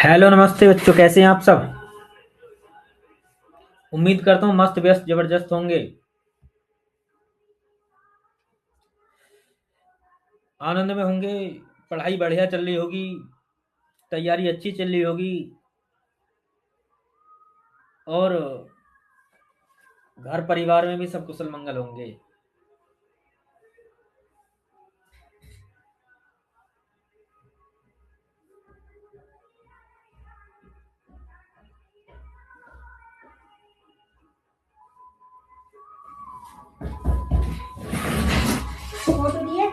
Hello नमस्ते बच्चों, कैसे हैं आप सब। उम्मीद करता हूँ मस्त व्यस्त जबरदस्त होंगे। आनंद में होंगे। पढ़ाई बढ़िया चल रही होगी। तैयारी अच्छी चल रही होगी। और घर परिवार में भी सब कुशल मंगल होंगे। फोटो दिए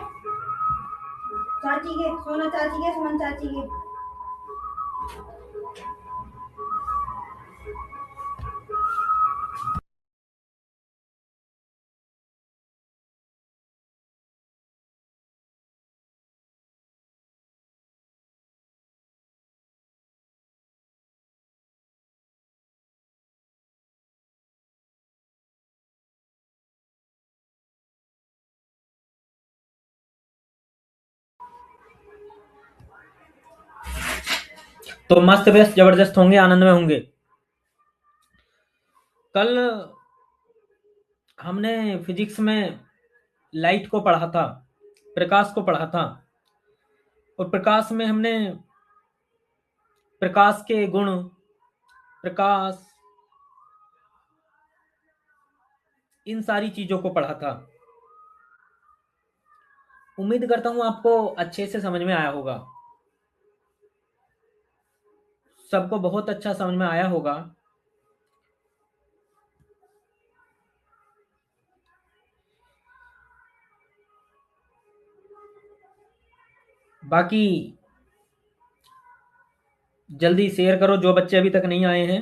चाची के, सोना चाची के, सुमन चाची के। तो मस्त व्यस्त जबरदस्त होंगे, आनंद में होंगे। कल हमने फिजिक्स में लाइट को पढ़ा था, प्रकाश को पढ़ा था। और प्रकाश में हमने प्रकाश के गुण, प्रकाश, इन सारी चीजों को पढ़ा था। उम्मीद करता हूँ आपको अच्छे से समझ में आया होगा। सबको बहुत अच्छा समझ में आया होगा। बाकी जल्दी शेयर करो, जो बच्चे अभी तक नहीं आए हैं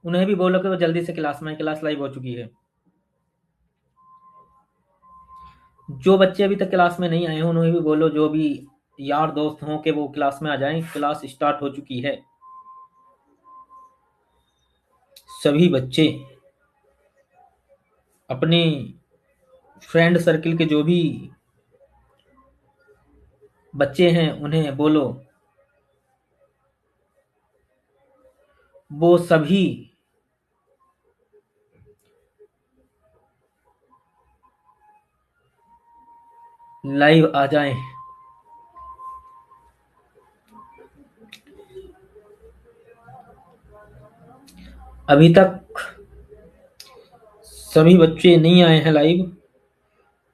उन्हें भी बोलो कि वो जल्दी से क्लास में, क्लास लाइव हो चुकी है। जो बच्चे अभी तक क्लास में नहीं आए हैं उन्हें भी बोलो, जो भी यार दोस्त हों, कि वो क्लास में आ जाएं। क्लास स्टार्ट हो चुकी है। सभी बच्चे अपने फ्रेंड सर्किल के जो भी बच्चे हैं उन्हें बोलो, वो सभी लाइव आ जाएं। अभी तक सभी बच्चे नहीं आए हैं लाइव,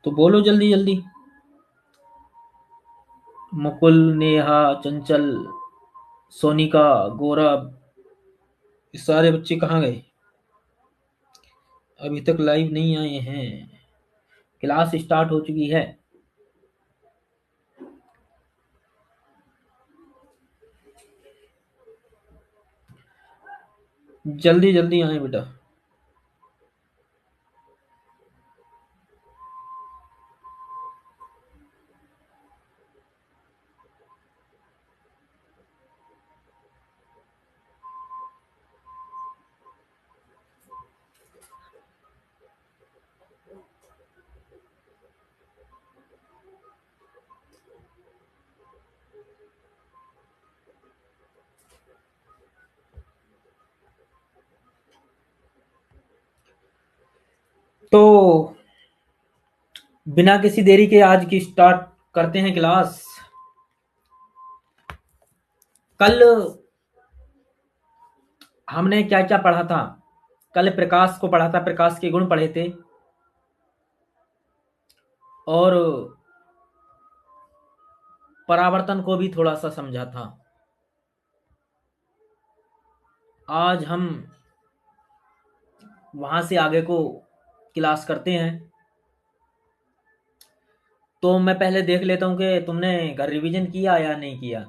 तो बोलो जल्दी जल्दी। मुकुल, नेहा, चंचल, सोनिका, गौरव, ये सारे बच्चे कहाँ गए। अभी तक लाइव नहीं आए हैं। क्लास स्टार्ट हो चुकी है। जल्दी जल्दी आए बेटा। तो बिना किसी देरी के आज की स्टार्ट करते हैं क्लास। कल हमने क्या क्या पढ़ा था। कल प्रकाश को पढ़ा था, प्रकाश के गुण पढ़े थे। और परावर्तन को भी थोड़ा सा समझा था। आज हम वहां से आगे को क्लास करते हैं। तो मैं पहले देख लेता हूँ कि तुमने घर रिवीजन किया या नहीं किया,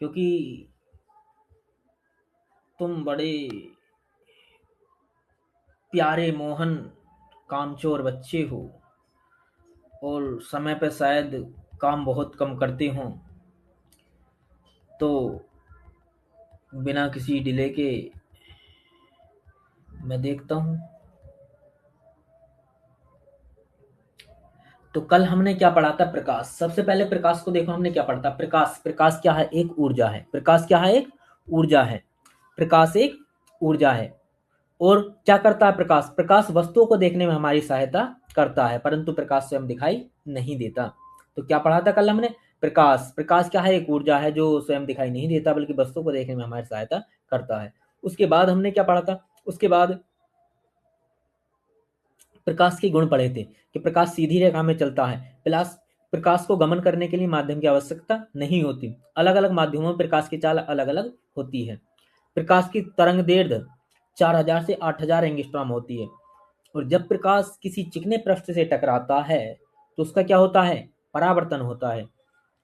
क्योंकि तुम बड़े प्यारे, मोहन, कामचोर बच्चे हो और समय पर शायद काम बहुत कम करते हो। तो बिना किसी डिले के मैं देखता हूँ। तो कल हमने क्या पढ़ा था? प्रकाश। सबसे पहले प्रकाश को देखो, हमने क्या पढ़ा था? प्रकाश। प्रकाश क्या है? एक ऊर्जा है। प्रकाश क्या है? एक ऊर्जा है। प्रकाश एक ऊर्जा है। और क्या करता है प्रकाश? प्रकाश वस्तुओं को देखने में हमारी सहायता करता है, परंतु प्रकाश स्वयं दिखाई नहीं देता। तो क्या पढ़ा था कल हमने? प्रकाश। प्रकाश क्या है? एक ऊर्जा है जो स्वयं दिखाई नहीं देता, बल्कि वस्तुओं को देखने में हमारी सहायता करता है। उसके बाद हमने क्या पढ़ा था? उसके बाद प्रकाश के गुण पढ़े थे कि प्रकाश सीधी रेखा में चलता है। प्लस प्रकाश को गमन करने के लिए माध्यम की आवश्यकता नहीं होती। अलग अलग माध्यमों में प्रकाश की चाल अलग अलग होती है। प्रकाश की तरंग दैर्ध्य 4000 से 8000 एंगस्ट्रॉम होती है। और जब प्रकाश किसी चिकने पृष्ठ से टकराता है तो उसका क्या होता है? परावर्तन होता है।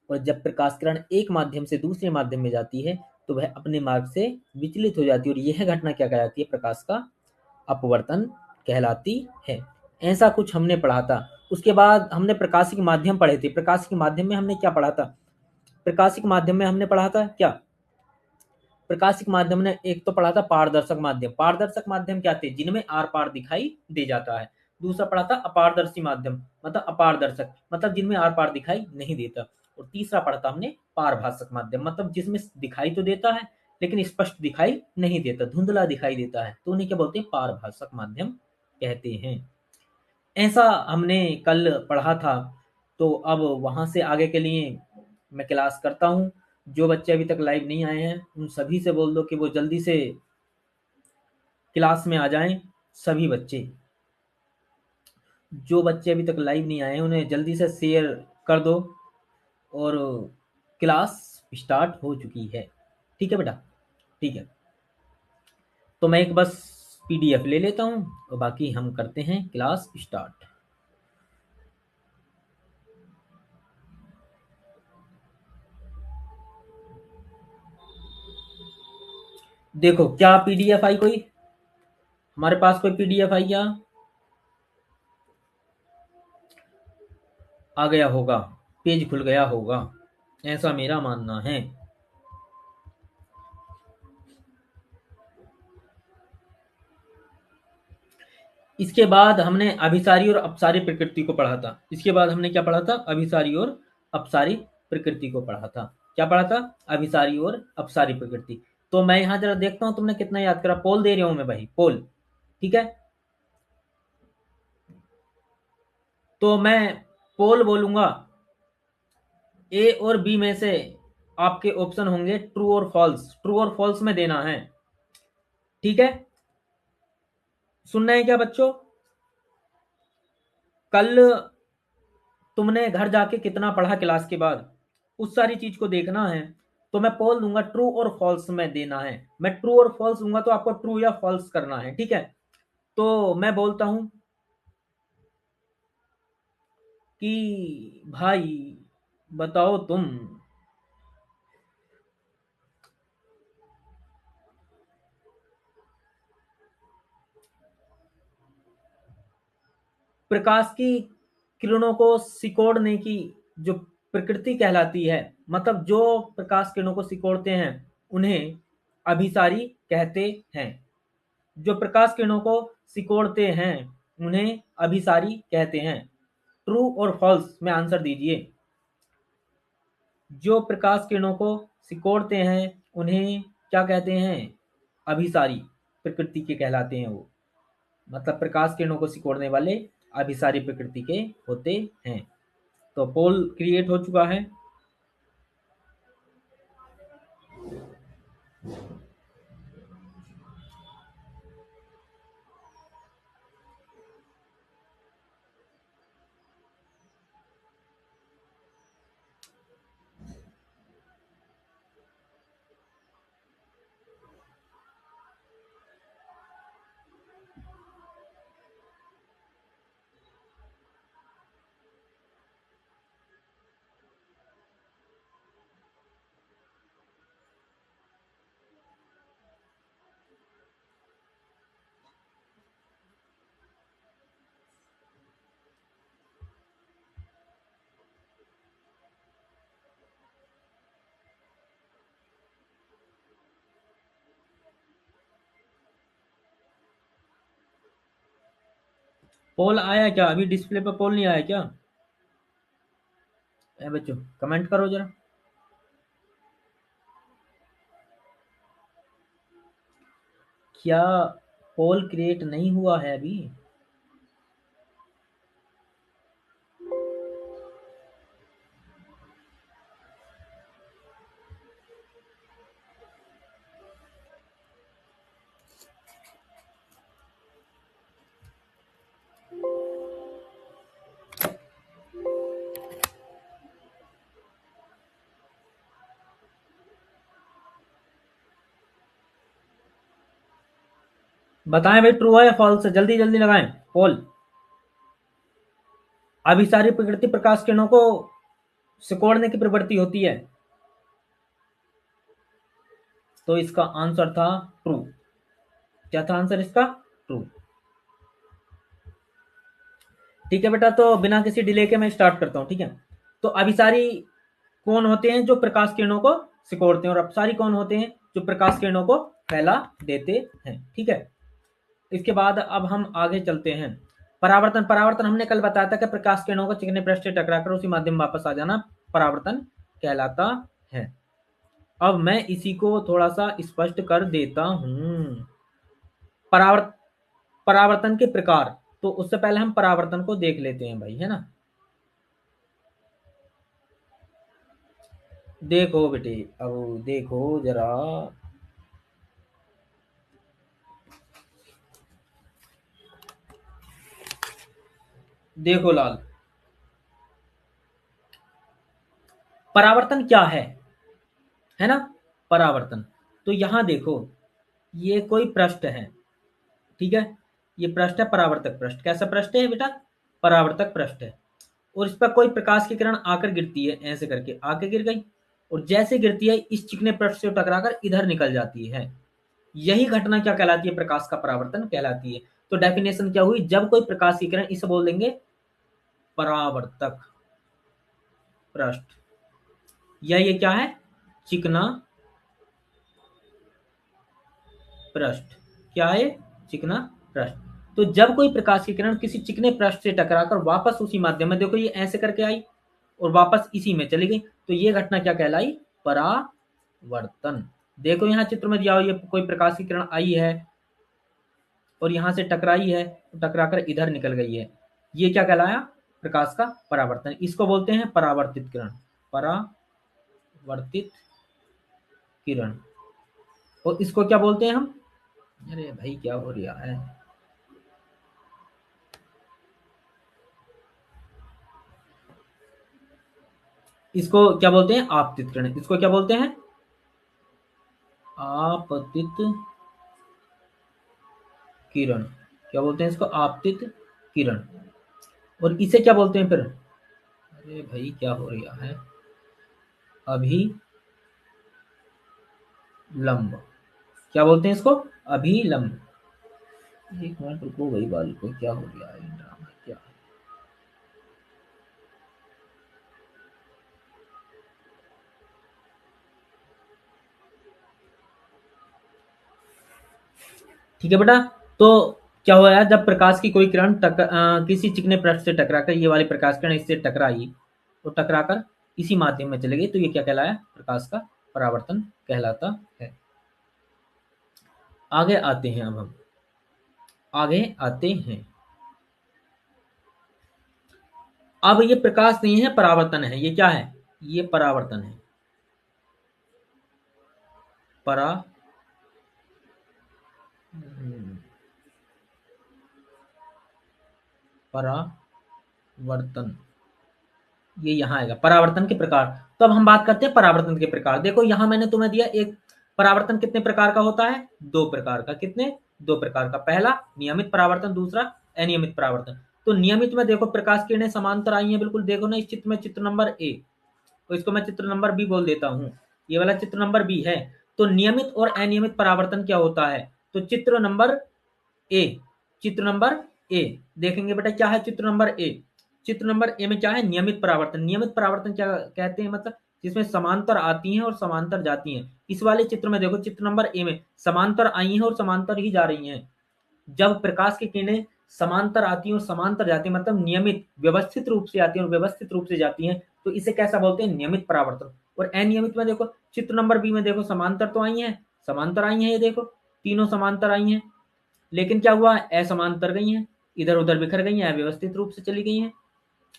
और जब प्रकाश किरण एक माध्यम से दूसरे माध्यम में जाती है तो वह अपने मार्ग से विचलित हो जाती है, और यह घटना क्या कहलाती है? प्रकाश का अपवर्तन कहलाती है। ऐसा कुछ हमने पढ़ा था। उसके बाद हमने प्रकाशिक माध्यम पढ़े थे। प्रकाशिक माध्यम में हमने क्या पढ़ा था? प्रकाशिक माध्यम में हमने पढ़ा था क्या? प्रकाशिक माध्यम ने एक तो पढ़ा था पारदर्शक माध्यम। पारदर्शक माध्यम क्या थे? जिनमें आर पार दिखाई दे जाता है। दूसरा पढ़ा था अपारदर्शी माध्यम, मतलब अपारदर्शक, मतलब जिनमें आर पार दिखाई नहीं देता। और तीसरा पढ़ा था हमने पारभाषक माध्यम, मतलब जिसमें दिखाई तो देता है लेकिन स्पष्ट दिखाई नहीं देता, धुंधला दिखाई देता है, तो उन्हें क्या बोलते हैं? पारभाषक माध्यम कहते हैं। ऐसा हमने कल पढ़ा था। तो अब वहां से आगे के लिए मैं क्लास करता हूँ। जो बच्चे अभी तक लाइव नहीं आए हैं उन सभी से बोल दो कि वो जल्दी से क्लास में आ जाएं। सभी बच्चे, जो बच्चे अभी तक लाइव नहीं आए हैं उन्हें जल्दी से शेयर कर दो। और क्लास स्टार्ट हो चुकी है। ठीक है बेटा? ठीक है। तो मैं एक बस पीडीएफ ले लेता हूँ और बाकी हम करते हैं क्लास स्टार्ट। देखो क्या पीडीएफ आई? कोई हमारे पास कोई पीडीएफ आई क्या? आ गया होगा, पेज खुल गया होगा, ऐसा मेरा मानना है। इसके बाद हमने अभिसारी और अपसारी प्रकृति को पढ़ा था। इसके बाद हमने क्या पढ़ा था? अभिसारी और अपसारी प्रकृति को पढ़ा था। क्या पढ़ा था? अभिसारी और अपसारी प्रकृति। तो मैं यहां जरा देखता हूं तुमने कितना याद करा। पोल दे रहा हूं मैं भाई, पोल। ठीक है? तो मैं पोल बोलूंगा, ए और बी में से आपके ऑप्शन होंगे ट्रू और फॉल्स। ट्रू और फॉल्स में देना है। ठीक है? सुनना है क्या बच्चों? कल तुमने घर जाके कितना पढ़ा क्लास के बाद, उस सारी चीज को देखना है। तो मैं पोल दूंगा, ट्रू और फॉल्स में देना है। मैं ट्रू और फॉल्स दूंगा तो आपको ट्रू या फॉल्स करना है। ठीक है? तो मैं बोलता हूं कि भाई बताओ तुम, प्रकाश की किरणों को सिकोड़ने की जो प्रकृति कहलाती है, मतलब जो प्रकाश किरणों को सिकोड़ते हैं उन्हें अभिसारी कहते हैं। जो प्रकाश किरणों को सिकोड़ते हैं उन्हें अभिसारी कहते हैं। ट्रू और फॉल्स में आंसर दीजिए। जो प्रकाश किरणों को सिकोड़ते हैं उन्हें क्या कहते हैं? अभिसारी प्रकृति के कहलाते हैं वो, मतलब प्रकाश किरणों को सिकोड़ने वाले अभिसारी प्रकृति के होते हैं। तो पोल क्रिएट हो चुका है। पोल आया क्या? अभी डिस्प्ले पर पोल नहीं आया क्या? बच्चों कमेंट करो जरा। क्या पोल क्रिएट नहीं हुआ है अभी? बताएं भाई, ट्रू है या फॉल्स है? जल्दी जल्दी लगाएं पोल। अभी सारी प्रकृति प्रकाश किरणों को सिकोड़ने की प्रवृत्ति होती है, तो इसका आंसर था ट्रू। क्या था आंसर इसका? ट्रू। ठीक है बेटा, तो बिना किसी डिले के मैं स्टार्ट करता हूं। ठीक है, तो अभिसारी कौन होते हैं? जो प्रकाश किरणों को सिकोड़ते हैं। और अपसारी कौन होते हैं? जो प्रकाश किरणों को फैला देते हैं। ठीक है, इसके बाद अब हम आगे चलते हैं। परावर्तन। परावर्तन हमने कल बताया था कि प्रकाश किरणों को चिकने पृष्ठ से टकराकर उसी माध्यम में वापस आ जाना परावर्तन कहलाता है। अब मैं इसी को थोड़ा सा स्पष्ट कर देता हूं। परावर्तन के प्रकार, तो उससे पहले हम परावर्तन को देख लेते हैं भाई, है ना। देखो बेटे, अब देखो जरा, देखो लाल, परावर्तन क्या है ना। परावर्तन, तो यहां देखो, ये कोई पृष्ठ है। ठीक है, ये पृष्ठ है परावर्तक पृष्ठ। कैसा पृष्ठ है बेटा? परावर्तक पृष्ठ है। और इस पर कोई प्रकाश की किरण आकर गिरती है, ऐसे करके आके गिर गई, और जैसे गिरती है इस चिकने पृष्ठ से टकराकर इधर निकल जाती है। यही घटना क्या कहलाती है? प्रकाश का परावर्तन कहलाती है। तो डेफिनेशन क्या हुई? जब कोई प्रकाश की किरण, इसे बोल देंगे परावर्तक पृष्ठ, या ये क्या है? चिकना पृष्ठ। क्या है? चिकना पृष्ठ। तो जब कोई प्रकाश की किरण किसी चिकने पृष्ठ से टकराकर वापस उसी माध्यम में, देखो ये ऐसे करके आई और वापस इसी में चली गई, तो ये घटना क्या कहलाई? परावर्तन। देखो यहां चित्र में दिया हुआ, ये कोई प्रकाश की किरण आई है और यहां से टकराई है, तो टकराकर इधर निकल गई है, ये क्या कहलाया? प्रकाश का परावर्तन। इसको बोलते हैं परावर्तित किरण। परावर्तित किरण। और इसको क्या बोलते हैं हम? अरे भाई क्या हो रहा है? इसको क्या बोलते हैं? आपतित किरण। इसको क्या बोलते हैं? आपतित किरण। क्या बोलते हैं इसको? आपतित किरण। और इसे क्या बोलते हैं फिर? अरे भाई क्या हो रहा है? अभिलंब। क्या बोलते हैं इसको? अभिलंब। एक मिनट रुको भाई, बाल को क्या हो गया है? ड्रामा क्या है? ठीक है बेटा, तो क्या हुआ है? जब प्रकाश की कोई किरण किसी चिकने पृष्ठ से टकराकर, ये वाली प्रकाश किरण इससे टकराई, तो टकराकर इसी माध्यम में चले गई, तो ये क्या कहलाया? प्रकाश का परावर्तन कहलाता है। आगे आते हैं, अब हम आगे आते हैं। अब ये प्रकाश नहीं है, परावर्तन है। ये क्या है? ये परावर्तन है। परा परावर्तन, ये यहां आएगा परावर्तन के प्रकार। तो अब हम बात करते हैं परावर्तन के प्रकार। देखो यहां मैंने तुम्हें दिया एक परावर्तन कितने प्रकार का होता है? दो प्रकार का। कितने? दो प्रकार का। पहला नियमित परावर्तन, दूसरा अनियमित परावर्तन। तो नियमित में देखो प्रकाश किरणें समांतर आई हैं, बिल्कुल देखो ना इस चित्र में, चित्र नंबर ए, तो इसको मैं चित्र नंबर बी बोल देता हूं, ये वाला चित्र नंबर बी है। तो नियमित और अनियमित परावर्तन क्या होता है? तो चित्र नंबर ए, चित्र नंबर ए देखेंगे बेटा, क्या है चित्र नंबर ए? चित्र नंबर ए में क्या है? नियमित परावर्तन। नियमित परावर्तन क्या कहते हैं? मतलब जिसमें समांतर आती हैं और समांतर जाती हैं। इस वाले चित्र में देखो, चित्र नंबर ए में समांतर आई हैं और समांतर ही जा रही हैं। जब प्रकाश की किरणें समांतर आती हैं और समांतर जाती हैं, मतलब नियमित व्यवस्थित रूप से आती हैं और व्यवस्थित रूप से जाती हैं, तो इसे कैसा बोलते हैं? नियमित परावर्तन। और अनियमित में देखो चित्र नंबर बी में देखो समांतर तो आई हैं, समांतर आई हैं, ये देखो तीनों समांतर आई हैं, लेकिन क्या हुआ? असमांतर गई हैं, इधर उधर बिखर गई हैं, अव्यवस्थित रूप से चली गई हैं।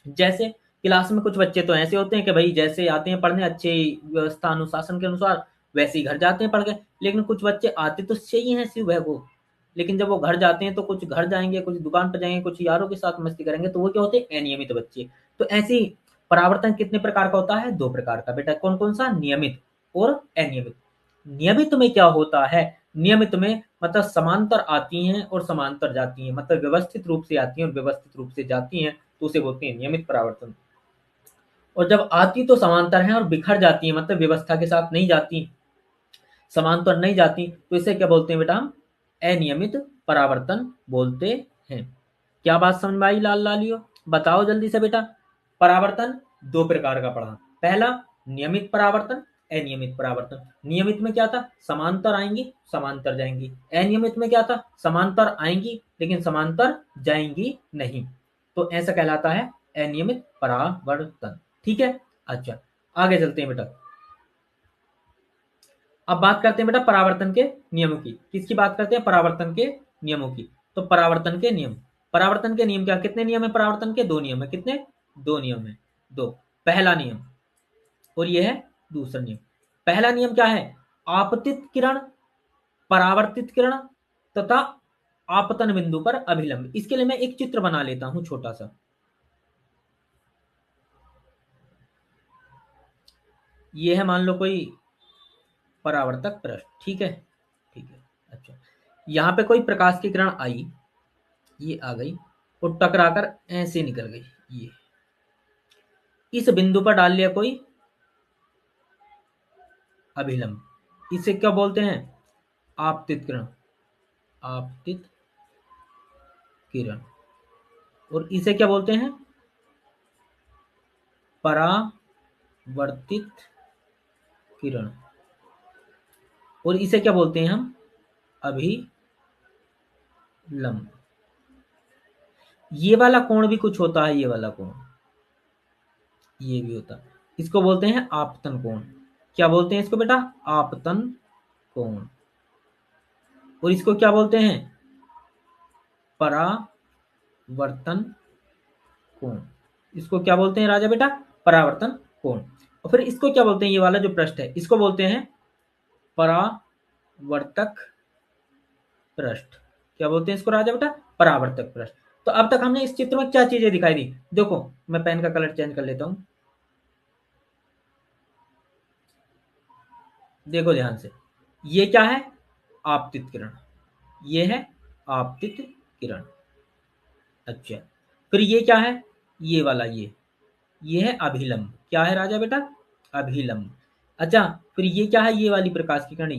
जैसे क्लास में कुछ बच्चे तो ऐसे होते हैं कि भाई जैसे आते हैं पढ़ने अच्छे व्यवस्था अनुशासन के अनुसार, वैसे ही घर जाते हैं पढ़ के, लेकिन कुछ बच्चे आते तो सही हैं सुबह को, लेकिन जब वो घर जाते हैं तो कुछ घर जाएंगे, कुछ दुकान पर जाएंगे, कुछ यारों के साथ मस्ती करेंगे, तो वो क्या होते हैं? अनियमित बच्चे। तो ऐसे ही परावर्तन कितने प्रकार का होता है? 2 प्रकार का बेटा। कौन कौन सा? नियमित और अनियमित। नियमित में क्या होता है? नियमित में मतलब समांतर आती हैं और समांतर जाती हैं, मतलब व्यवस्थित रूप से आती हैं और व्यवस्थित रूप से जाती हैं, तो उसे बोलते हैं नियमित परावर्तन। और जब आती तो समांतर हैं और बिखर जाती हैं, मतलब व्यवस्था के साथ नहीं जाती, समांतर नहीं जाती, तो इसे क्या बोलते हैं बेटा? हम अनियमित परावर्तन बोलते हैं। क्या बात समझ में आई लाल लालियो? बताओ जल्दी से बेटा। परावर्तन 2 प्रकार का पढ़ा। पहला नियमित परावर्तन, अनियमित परावर्तन। नियमित में क्या था? समांतर आएंगी, समांतर जाएंगी। अनियमित में क्या था? समांतर आएंगी लेकिन समांतर जाएंगी नहीं, तो ऐसा कहलाता है अनियमित परावर्तन। ठीक है, अच्छा आगे चलते हैं बेटा। अब बात करते हैं बेटा परावर्तन के नियमों की। किसकी बात करते हैं? परावर्तन के नियमों की। तो परावर्तन के नियम, परावर्तन के नियम क्या? कितने नियम है परावर्तन के? 2 नियम है। कितने? 2 नियम है। 2। पहला नियम और यह है दूसरा नियम। पहला नियम क्या है? आपतित किरण, परावर्तित किरण तथा आपतन बिंदु पर अभिलंब। इसके लिए मैं एक चित्र बना लेता हूं छोटा सा। ये है मान लो कोई परावर्तक पृष्ठ, ठीक है, ठीक है। अच्छा, यहाँ पे कोई प्रकाश की किरण आई, ये आ गई और टकराकर ऐसे निकल गई, ये इस बिंदु पर डाल लिया कोई अभिलंब। इसे क्या बोलते हैं? आपतित किरण, आपतित किरण। और इसे क्या बोलते हैं? परावर्तित किरण। और इसे क्या बोलते हैं हम? अभिलंब। ये वाला कोण भी कुछ होता है, ये वाला कोण, ये भी होता है, इसको बोलते हैं आपतन कोण। क्या बोलते हैं इसको बेटा? आपतन कोण। और इसको क्या बोलते हैं? परावर्तन कोण। इसको क्या बोलते हैं राजा बेटा? परावर्तन कोण। और फिर इसको क्या बोलते हैं? ये वाला जो पृष्ठ है इसको बोलते हैं परावर्तक पृष्ठ। क्या बोलते हैं इसको राजा बेटा? परावर्तक पृष्ठ। तो अब तक हमने इस चित्र में क्या चीजें दिखाई दी? देखो मैं पेन का कलर चेंज कर लेता हूं, देखो ध्यान से। ये क्या है? आपतित किरण। ये है आपतित किरण। अच्छा, फिर ये क्या है? ये वाला, ये है अभिलंब। क्या है राजा बेटा? अभिलंब। अच्छा, फिर ये क्या है? ये वाली प्रकाश की किरण,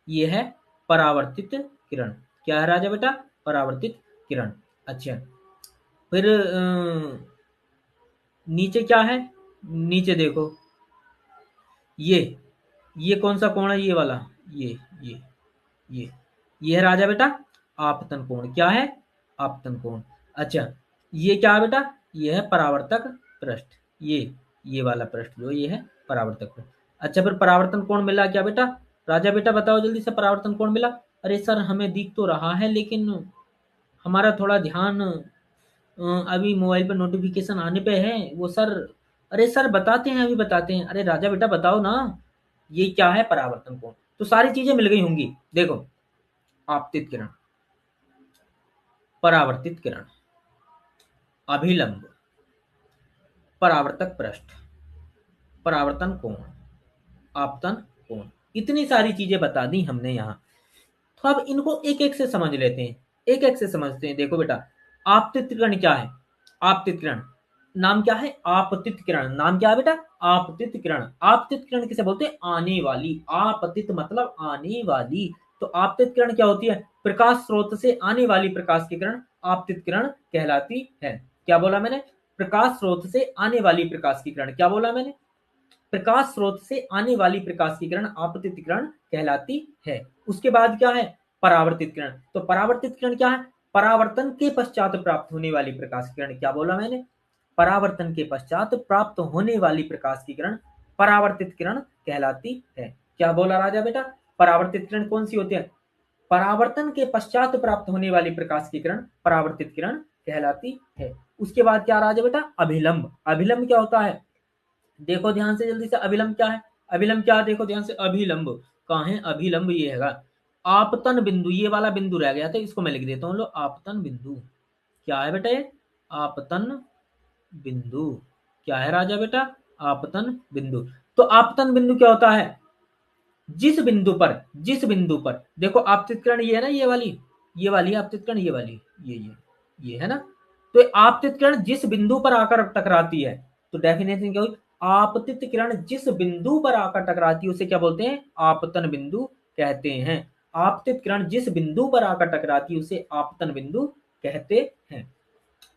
ये है परावर्तित किरण। क्या है राजा बेटा? परावर्तित किरण। अच्छा, फिर नीचे क्या है? नीचे देखो, ये ये कौन सा कोण है? ये वाला, ये ये ये ये है राजा बेटा आपतन कोण। क्या है? आपतन कोण। अच्छा, ये क्या है बेटा? ये है परावर्तक पृष्ठ। ये वाला पृष्ठ जो ये है परावर्तक पृष्ठ। अच्छा, फिर परावर्तन कोण मिला क्या बेटा? राजा बेटा बताओ जल्दी से, परावर्तन कोण मिला? अरे सर हमें दिख तो रहा है लेकिन हमारा थोड़ा ध्यान अभी मोबाइल पर नोटिफिकेशन आने पे है वो सर। अरे सर बताते हैं, अभी बताते हैं। अरे राजा बेटा बताओ ना, ये क्या है? परावर्तन कोण। तो सारी चीजें मिल गई होंगी। देखो, आपतित किरण, परावर्तित किरण, अभिलंब, परावर्तक पृष्ठ, परावर्तन कोण, आपतन कोण, इतनी सारी चीजें बता दी हमने यहाँ। तो अब इनको एक एक से समझ लेते हैं, एक एक से समझते हैं। देखो बेटा, आपतित किरण क्या है? आपतित किरण नाम क्या है? आपतित किरण। नाम क्या है बेटा? आपतित किरण। आपतित किरण किसे बोलते हैं? आने वाली। आपतित मतलब आने वाली। तो आपतित किरण क्या होती है? प्रकाश स्रोत से आने वाली प्रकाश की किरण आपतित किरण कहलाती है। क्या बोला मैंने? प्रकाश स्रोत से आने वाली प्रकाश की किरण। क्या बोला मैंने? प्रकाश स्रोत से आने वाली प्रकाश की किरण आपतित किरण कहलाती है। उसके बाद क्या है? परावर्तित किरण। तो परावर्तित किरण क्या है? परावर्तन के पश्चात प्राप्त होने वाली प्रकाश की किरण, क्या बोला मैंने, परावर्तन के पश्चात प्राप्त होने वाली प्रकाश की किरण परावर्तित किरण कहलाती है। क्या बोला राजा बेटा, परावर्तित किरण कौन सी होती है, परावर्तन के पश्चात प्राप्त होने वाली प्रकाश की किरण परावर्तित किरण कहलाती है। उसके बाद क्या राजा बेटा, अभिलंब। अभिलंब क्या होता है, देखो ध्यान से जल्दी से, अभिलंब क्या है, अभिलंब क्या है, देखो ध्यान से, अभिलंब कहाँ है, अभिलंब ये हैगा आपतन बिंदु, ये वाला बिंदु रह गया था, इसको मैं लिख देता हूँ, लो आपतन बिंदु। क्या है बेटा ये, आपतन बिंदु। क्या है राजा बेटा, आपतन बिंदु। तो आपतन बिंदु क्या होता है, जिस बिंदु पर देखो आपतित किरण ये है ना, ये वाली आपतित किरण, ये वाली, ये है ना, तो आपतित किरण जिस बिंदु पर आकर टकराती है, तो डेफिनेशन क्या हुई, आपतित किरण जिस बिंदु पर आकर टकराती है उसे क्या बोलते हैं, आपतन बिंदु कहते हैं। आपतित किरण जिस बिंदु पर आकर टकराती है उसे आपतन बिंदु कहते हैं।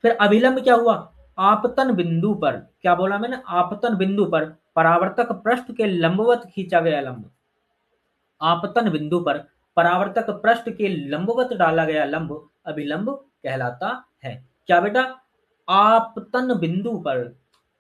फिर अभिलंब क्या हुआ, आपतन बिंदु पर, क्या बोला मैंने, आपतन बिंदु पर परावर्तक पृष्ठ के लंबवत खींचा गया लंब, आपतन बिंदु पर परावर्तक पृष्ठ के लंबवत डाला गया लंब अभिलंब कहलाता है। क्या बेटा, आपतन बिंदु पर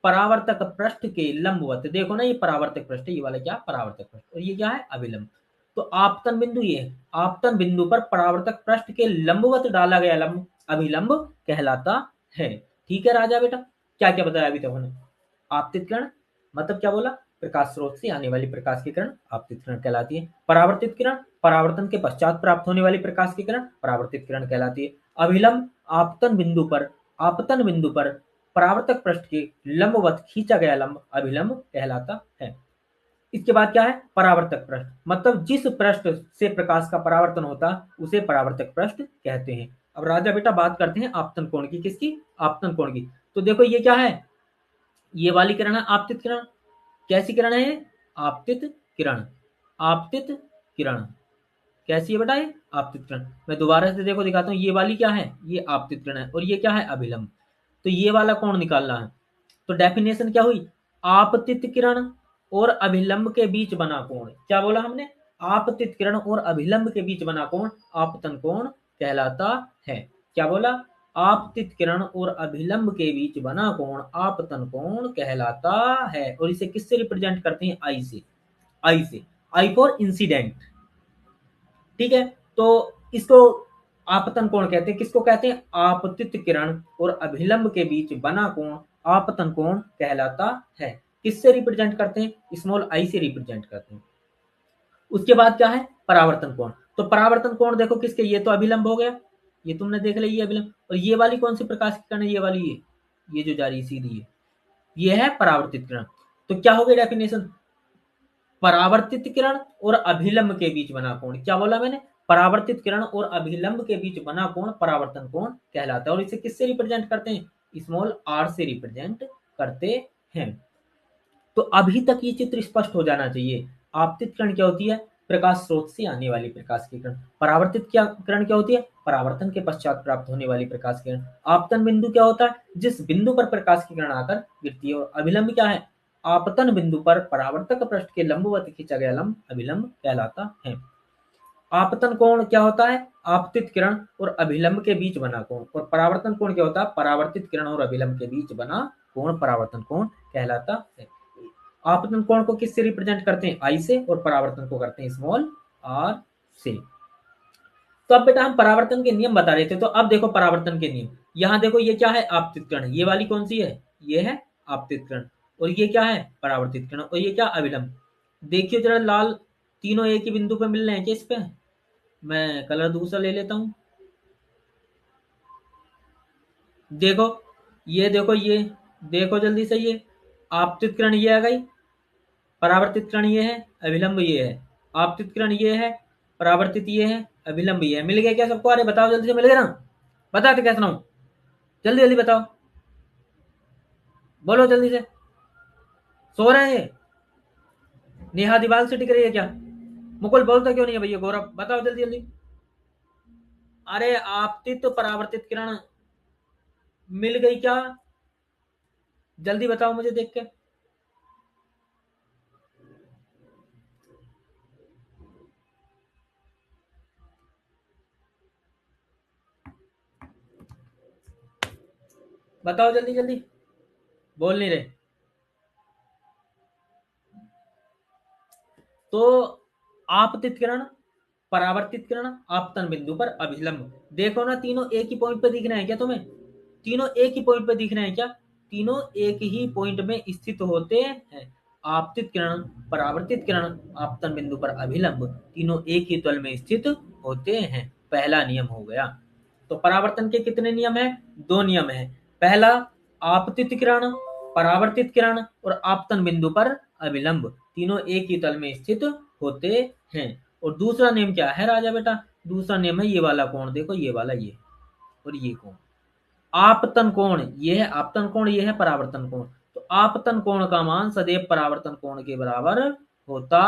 परावर्तक पृष्ठ के लंबवत, देखो ना ये परावर्तक पृष्ठ, ये वाला क्या, परावर्तक पृष्ठ, और ये क्या है, अभिलंब। तो आपतन बिंदु ये है, आपतन बिंदु पर परावर्तक पृष्ठ के लंबवत डाला गया लंब अभिलंब कहलाता है। ठीक है राजा बेटा, क्या क्या बताया अभी तक हमने, आपतित किरण मतलब क्या बोला, प्रकाश स्रोत से आने वाली प्रकाश की किरण आपतित किरण कहलाती है। परावर्तित किरण, परावर्तन के पश्चात प्राप्त होने वाली प्रकाश की किरण परावर्तित किरण कहलाती है। अभिलंब, आपतन बिंदु पर परावर्तक पृष्ठ के लंबवत खींचा गया लंब अभिलंब कहलाता है। इसके बाद क्या है, परावर्तक पृष्ठ, मतलब जिस पृष्ठ से प्रकाश का परावर्तन होता उसे परावर्तक पृष्ठ कहते हैं। अब राजा बेटा बात करते हैं आपतन कोण की, किसकी, आपतन कोण की। तो देखो ये क्या है, ये वाली किरण है आपतित किरण, कैसी किरण है ये, आपतित किरण, आपतित किरण कैसी है बेटा, ये आपतित किरण। मैं दोबारा से देखो दिखाता हूँ, ये वाली क्या है, ये आपतित किरण है, और ये क्या है, अभिलंब। तो ये वाला कोण निकालना है, तो डेफिनेशन क्या हुई, आपतित किरण और अभिलंब के बीच बना कोण, क्या बोला हमने, आपतित किरण और अभिलंब के बीच बना कोण आपतन कोण कहलाता है। क्या बोला, आपतित किरण और अभिलंब के बीच बना कोण आपतन कोण कहलाता है। और इसे किससे रिप्रेजेंट करते हैं, आई से, आई से, आई फॉर इंसिडेंट। ठीक है, तो इसको आपतन कोण कहते हैं, किसको कहते हैं, आपतित किरण और अभिलंब के बीच बना कोण आपतन कोण कहलाता है। किससे रिप्रेजेंट करते हैं, स्मॉल आई से रिप्रेजेंट करते हैं। उसके बाद क्या है, परावर्तन कोण। तो परावर्तन कोण देखो किसके, ये तो अभिलंब हो गया, ये तुमने देख लिया, ये अभिलंब। और ये वाली कौन सी प्रकाश की किरण है, ये वाली, ये जो जा रही सीधी है, ये है परावर्तित किरण। तो क्या हो गई डेफिनेशन, परावर्तित किरण और अभिलंब के बीच बना कोण, क्या बोला मैंने, परावर्तित किरण और अभिलंब के बीच बना कोण परावर्तन कोण कहलाता है। और इसे किससे रिप्रेजेंट करते हैं, स्मॉल आर से रिप्रेजेंट करते हैं। तो अभी तक ये चित्र स्पष्ट हो जाना चाहिए। आपतित किरण क्या होती है, प्रकाश स्रोत से आने वाली प्रकाश की किरण। परावर्तित क्या किरण क्या होती है, परावर्तन के पश्चात प्राप्त होने वाली प्रकाश की किरण। आपतन बिंदु क्या होता है, जिस बिंदु पर प्रकाश की किरण आकर गिरती है। और अभिलंब क्या है, आपतन बिंदु पर परावर्तक पृष्ठ के लंबवत खींचा गया लंब अभिलंब कहलाता है। आपतन कोण क्या होता है, आपतित किरण और अभिलंब के बीच बना कोण। और परावर्तन कोण क्या होता है, परावर्तित किरण और अभिलंब के बीच बना कोण परावर्तन कोण कहलाता है। आपतन कोण को किससे रिप्रेजेंट करते हैं, आई से, और परावर्तन को करते हैं स्मॉल आर से। तो अब बेटा हम परावर्तन के नियम बता रहे थे, तो अब देखो परावर्तन के नियम। यहाँ देखो ये क्या है, आपतित किरण, ये वाली कौन सी है, ये है आपतित किरण। और ये क्या है, परावर्तित किरण। और ये क्या, अभिलंब। देखियो जरा लाल, तीनों एक ही बिंदु पे मिल रहे हैं क्या, इस पे मैं कलर दूसरा ले लेता हूँ। देखो, ये देखो, ये देखो जल्दी से, ये आपतित किरण ये आ गई, परावर्तित किरण ये है, अभिलंब ये है। आपतित किरण ये है, परावर्तित ये है, अभिलंब ये है। मिल गया क्या सबको, अरे बताओ जल्दी से, मिल गया ना, बताते कैसे ना हूं, जल्दी जल्दी बताओ, बोलो जल्दी से। सो रहे हैं ये, नेहा दीवार से टिक रही है क्या, मुकुल बोलता क्यों नहीं है भैया, गौरव बताओ जल्दी जल्दी। अरे आपतित परावर्तित किरण मिल गई क्या, जल्दी बताओ मुझे देख के। बताओ जल्दी जल्दी, बोल नहीं रहे। तो आपतित किरण, परावर्तित किरण, आपतन बिंदु पर अभिलंब। देखो ना, तीनों एक ही पॉइंट पे दिख रहे हैं क्या तुम्हें? तीनों एक ही पॉइंट पे दिख रहे हैं क्या? तीनों एक ही पॉइंट में स्थित होते हैं। आपतित किरण, परावर्तित किरण, आपतन बिंदु पर अभिलंब, तीनों एक ही तल में स्थित होते हैं। पहला नियम हो गया। तो परावर्तन के कितने नियम है? 2 नियम है। पहला, आपतित किरण, परावर्तित किरण और आपतन बिंदु पर अभिलंब, तीनों एक ही तल में स्थित होते हैं। और दूसरा नियम क्या है राजा बेटा? दूसरा नियम है ये वाला कोण, देखो ये वाला, ये और ये कोण, आपतन कोण। ये है आपतन कोण, ये है परावर्तन कोण। तो आपतन कोण का मान सदैव परावर्तन कोण के बराबर होता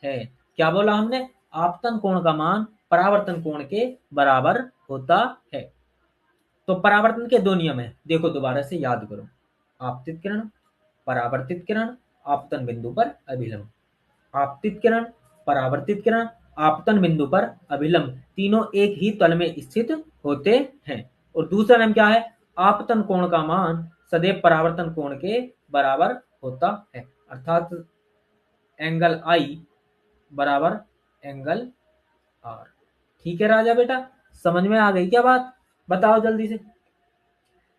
है। क्या बोला हमने? आपतन कोण का मान परावर्तन कोण के बराबर होता है। तो परावर्तन के 2 नियम है, देखो दोबारा से याद करो। आपतित किरण, परावर्तित किरण, आपतन बिंदु पर अभिलंब। आपतित किरण, परावर्तित किरण, आपतन बिंदु पर अभिलंब, तीनों एक ही तल में स्थित होते हैं। और दूसरा नियम क्या है? आपतन कोण का मान सदैव परावर्तन कोण के बराबर होता है। अर्थात एंगल आई बराबर एंगल आर। ठीक है राजा बेटा, समझ में आ गई क्या बात? बताओ जल्दी से,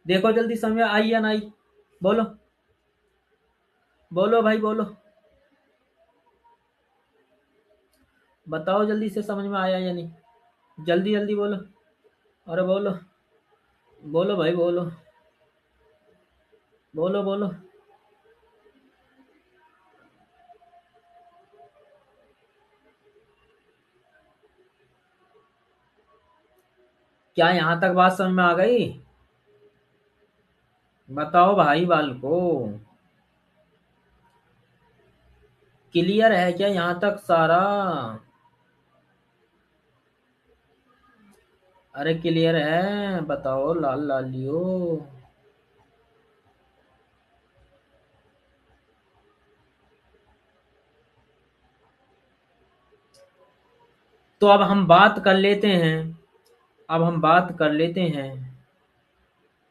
देखो जल्दी, समझ में आई या नहीं? बोलो बोलो भाई बोलो, बताओ जल्दी से, समझ में आया या नहीं? जल्दी जल्दी बोलो, अरे बोलो, बोलो भाई बोलो, बोलो बोलो। क्या यहां तक बात समझ में आ गई? बताओ भाई बाल को, क्लियर है क्या यहां तक सारा? अरे क्लियर है, बताओ लाल लालियो। तो अब हम बात कर लेते हैं, अब हम बात कर लेते हैं,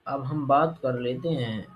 अब हम बात कर लेते हैं।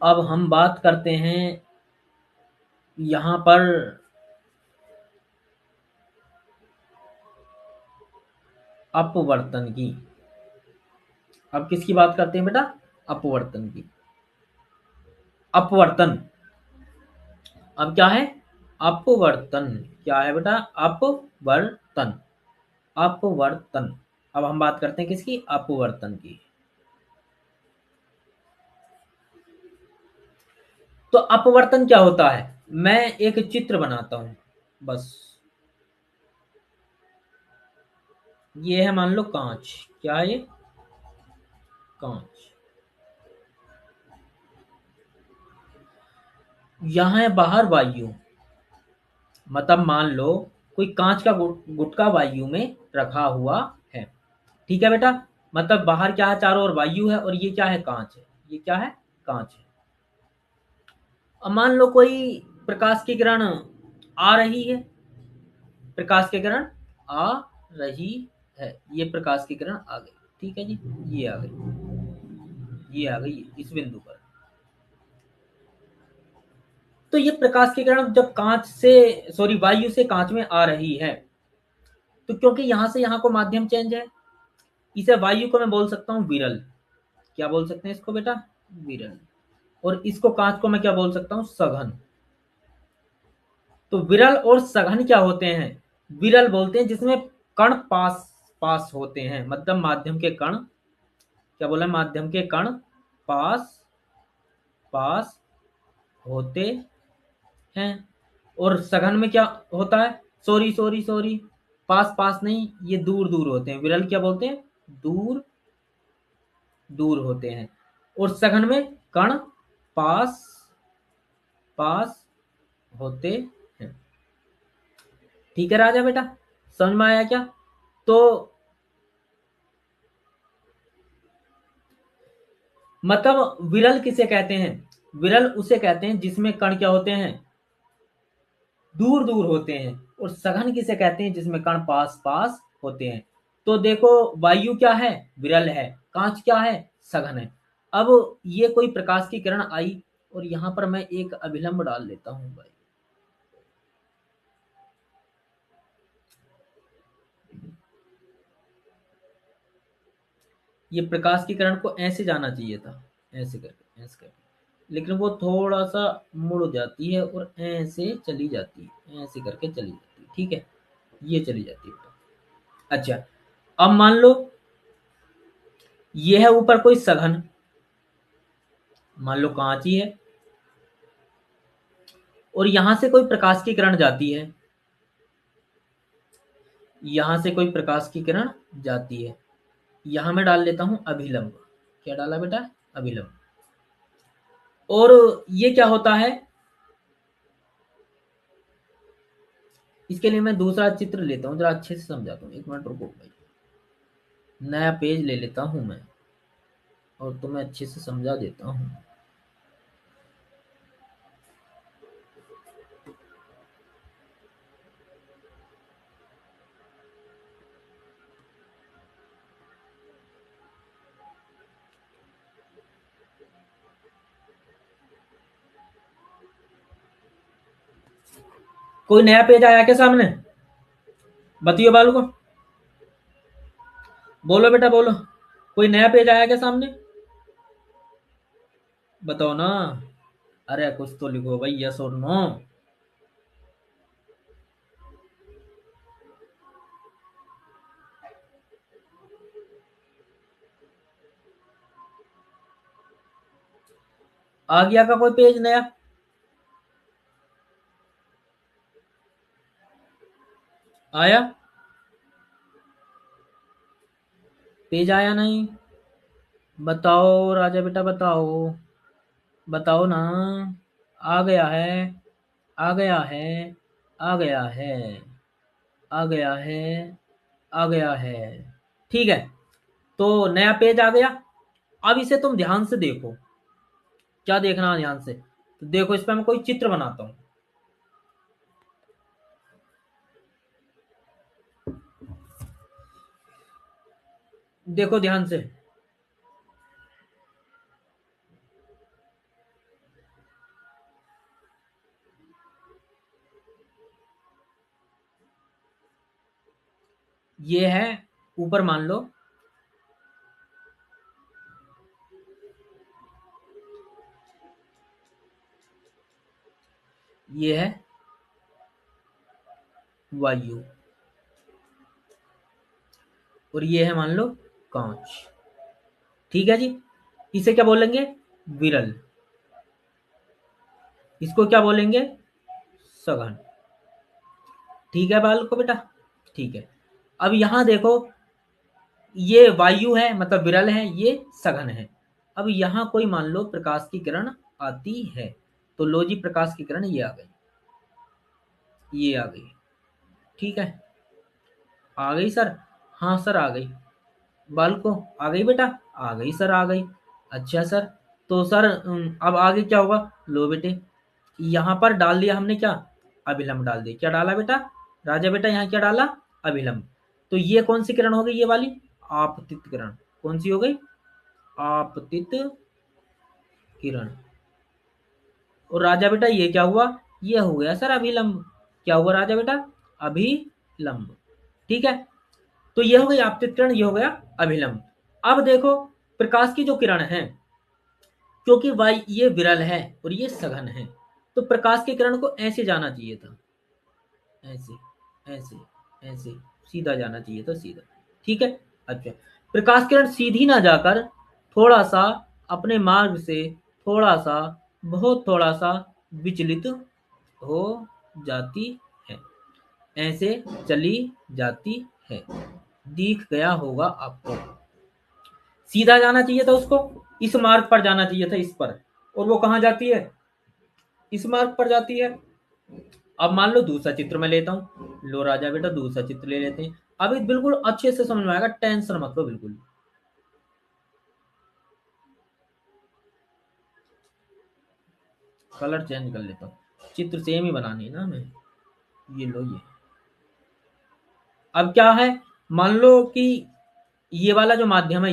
अब हम बात करते हैं यहां पर अपवर्तन की। अब किसकी बात करते हैं बेटा? अपवर्तन की। अपवर्तन, अब क्या है? अपवर्तन। क्या है बेटा? अपवर्तन, अपवर्तन। अब हम बात करते हैं किसकी? अपवर्तन की। तो अपवर्तन क्या होता है? मैं एक चित्र बनाता हूं, बस। ये है मान लो कांच। क्या है ये? कांच। यहां है बाहर वायु, मतलब मान लो कोई कांच का गुटका वायु में रखा हुआ है। ठीक है बेटा, मतलब बाहर क्या है? चारों ओर वायु है, और ये क्या है? कांच है। ये क्या है? कांच है। अब मान लो कोई प्रकाश की किरण आ रही है, प्रकाश की किरण आ रही है, ये प्रकाश की किरण आ गई। ठीक है जी, ये आ गई, ये आ गई इस बिंदु पर। तो ये प्रकाश की किरण जब कांच से, सॉरी, वायु से कांच में आ रही है, तो क्योंकि यहां से यहां को माध्यम चेंज है, इसे वायु को मैं बोल सकता हूं विरल। क्या बोल सकते हैं इसको बेटा? विरल। और इसको कांच को मैं क्या बोल सकता हूं? सघन। तो विरल और सघन क्या होते हैं? विरल बोलते हैं जिसमें कण पास पास होते हैं, मतलब माध्यम के कण। क्या बोला? माध्यम के कण पास पास होते हैं। और सघन में क्या होता है? सॉरी सॉरी सॉरी, पास पास नहीं, ये दूर दूर होते हैं। विरल क्या बोलते हैं? दूर दूर होते हैं। और सघन में कण पास पास होते हैं। ठीक है राजा बेटा, समझ में आया क्या? तो मतलब विरल किसे कहते हैं? विरल उसे कहते हैं जिसमें कण क्या होते हैं? दूर दूर होते हैं। और सघन किसे कहते हैं? जिसमें कण पास पास होते हैं। तो देखो, वायु क्या है? विरल है। कांच क्या है? सघन है। अब ये कोई प्रकाश की किरण आई, और यहां पर मैं एक अभिलंब डाल लेता हूं भाई। ये प्रकाश की किरण को ऐसे जाना चाहिए था, ऐसे करके, ऐसे करके, लेकिन वो थोड़ा सा मुड़ जाती है और ऐसे चली जाती है, ऐसे करके चली जाती है। ठीक है, ये चली जाती है। अच्छा, अब मान लो ये है ऊपर कोई सघन, मान लो कांच ही है, और यहां से कोई प्रकाश की किरण जाती है, यहां से कोई प्रकाश की किरण जाती है। यहां मैं डाल लेता हूं अभिलंब। क्या डाला बेटा? अभिलंब। और ये क्या होता है? इसके लिए मैं दूसरा चित्र लेता हूं, जरा अच्छे से समझाता हूं। एक मिनट रुको भाई, नया पेज ले लेता हूं मैं, और तुम्हें अच्छे से समझा देता हूं। कोई नया पेज आया क्या सामने? बताइए बालू को, बोलो बेटा बोलो, कोई नया पेज आया क्या सामने? बताओ ना। अरे कुछ तो लिखो भाई, यस और नो। आ गया का कोई पेज नया? आया? पेज आया नहीं? बताओ राजा बेटा, बताओ, बताओ ना। आ गया है, आ गया है, आ गया है, आ गया है, आ गया है। ठीक है, तो नया पेज आ गया। अब इसे तुम ध्यान से देखो। क्या देखना है ध्यान से? तो देखो, इस पर मैं कोई चित्र बनाता हूं। देखो ध्यान से। ये है ऊपर, मान लो ये है वायु, और ये है मान लो कांच। ठीक है जी, इसे क्या बोलेंगे? विरल। इसको क्या बोलेंगे? सघन। ठीक है बाल को बेटा, ठीक है। अब यहां देखो, ये वायु है मतलब विरल है, ये सघन है। अब यहां कोई मान लो प्रकाश की किरण आती है, तो लो जी प्रकाश की किरण ये आ गई, ये आ गई। ठीक है, आ गई सर? हाँ सर आ गई। बाल को आ गई बेटा? आ गई सर, आ गई। अच्छा सर, तो सर अब आगे क्या होगा? लो बेटे, यहाँ पर डाल दिया हमने क्या? अभिलंब डाल दिया। क्या डाला बेटा? राजा बेटा यहाँ क्या डाला? अभिलंब। तो ये कौन सी किरण हो गई? ये वाली आपतित किरण। कौन सी हो गई? आपतित किरण। और राजा बेटा ये क्या हुआ? ये हो गया सर अभिलंब। क्या हुआ राजा बेटा? अभिलंब। ठीक है, तो ये हो गई आपतित किरण, ये हो गया अभिलंब। अब देखो, प्रकाश की जो किरण है, क्योंकि वाई ये विरल है और ये सघन है, तो प्रकाश की किरण को ऐसे जाना चाहिए था, ऐसे, ऐसे, ऐसे, सीधा जाना चाहिए था, सीधा। ठीक है। अच्छा, प्रकाश किरण सीधी ना जाकर थोड़ा सा अपने मार्ग से थोड़ा सा, बहुत थोड़ा सा विचलित हो जाती है, ऐसे चली जाती है। दिख गया होगा आपको। सीधा जाना चाहिए था उसको, इस मार्ग पर जाना चाहिए था, इस पर, और वो कहाँ जाती है, इस मार्ग पर जाती है। अब मान लो दूसरा चित्र मैं लेता हूँ, लो राजा बेटा दूसरा चित्र ले लेते हैं। अब ये बिल्कुल अच्छे से समझ में आएगा, टेंशन मत लो बिल्कुल। कलर चेंज कर लेता हूँ, चित्र सेम ही बनानी है ना हमें। ये लो ये। अब क्या है, मान लो कि ये वाला जो माध्यम है